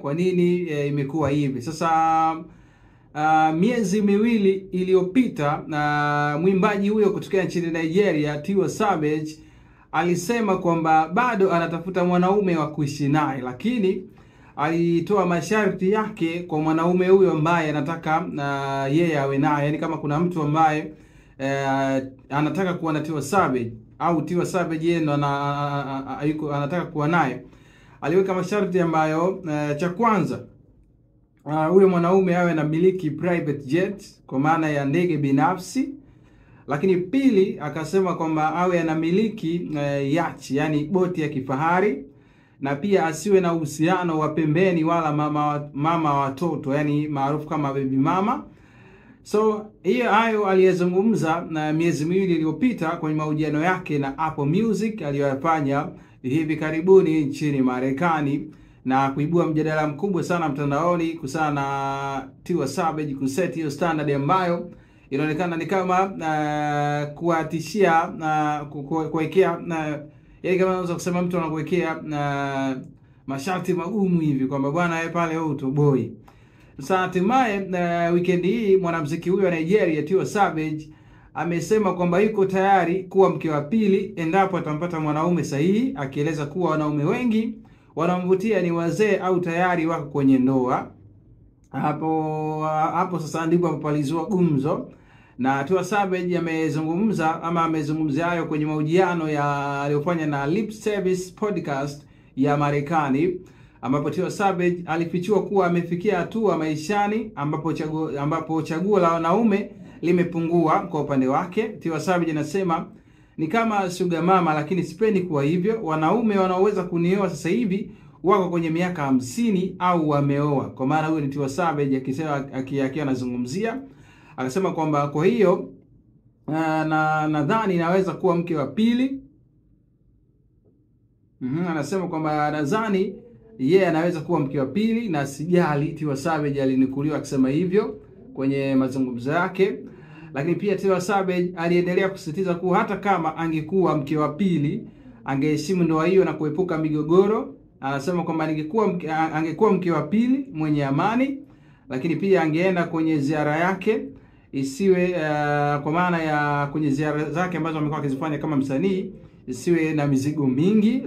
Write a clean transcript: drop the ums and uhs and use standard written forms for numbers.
Kwa nini imekuwa hivi? Sasa miezi miwili iliyopita mwimbaji huyo kutoka nchini Nigeria, Tiwa Savage, alisema kwamba bado anatafuta mwanaume wa kuishi naye, lakini alitoa masharti yake kwa mwanaume huyo ambaye anataka yeye awe naye. Yaani kama kuna mtu ambaye anataka kuwa na Tiwa Savage, au Tiwa Savage yeye ndo anataka kuwa naye, aliweka masharti ambayo cha kwanza, huyo mwanaume awe na miliki private jet, kwa maana ya ndege binafsi. Lakini pili, akasema kwamba awe anamiliki yacht, yani boti ya kifahari, na pia asiwe na uhusiano wa pembeni wala mama watoto, yani maarufu kama baby mama. So hayo aliyezungumza na miezi miwili iliyopita kwenye mahojiano yake na Apple Music aliyoyafanya hivi karibuni nchini Marekani, na kuibua mjadala mkubwa sana mtandaoni kuhusiana na Tiwa Savage kuseti hiyo standard ambayo inaonekana ni kama kuatishia kuwekea, yaani kama unaweza kusema mtu anakuwekea masharti magumu hivi kwamba bwana wewe pale wewe utoboi. Sasa hatimaye weekend hii mwanamuziki huyo wa Nigeria Tiwa Savage amesema kwamba yuko tayari kuwa mke wa pili endapo atampata mwanaume sahihi, akieleza kuwa wanaume wengi wanamvutia ni wazee au tayari wako kwenye ndoa. Hapo sasa ndipo palizua gumzo, na Tiwa Savage amezungumzia hayo kwenye mahojiano aliyofanya na Lip Service podcast ya Marekani, ambapo Tiwa Savage alifichua kuwa amefikia hatua maishani ambapo chaguo la wanaume limepungua kwa upande wake. Tiwa Savage anasema, ni kama sugar mama, lakini sipendi kuwa hivyo. Wanaume wanaoweza kunioa sasa hivi wako kwenye miaka 50 au wameoa. Kwa maana huyo ni Tiwa Savage akiwa anazungumzia, akasema kwamba kwa hiyo nadhani naweza kuwa mke wa pili. Anasema kwamba nadhani yeye anaweza kuwa mke wa pili na sijali. Tiwa Savage alinukuliwa akisema hivyo kwenye mazungumzo yake. Lakini pia Tiwa Savage aliendelea kusisitiza kuwa hata kama angekuwa mke wa pili angeheshimu ndoa hiyo na kuepuka migogoro. Anasema kwamba angekuwa mke wa pili mwenye amani, lakini pia angeenda kwenye ziara yake isiwe kwa maana ya kwenye ziara zake ambazo amekuwa akizifanya kama msanii isiwe na mizigo mingi.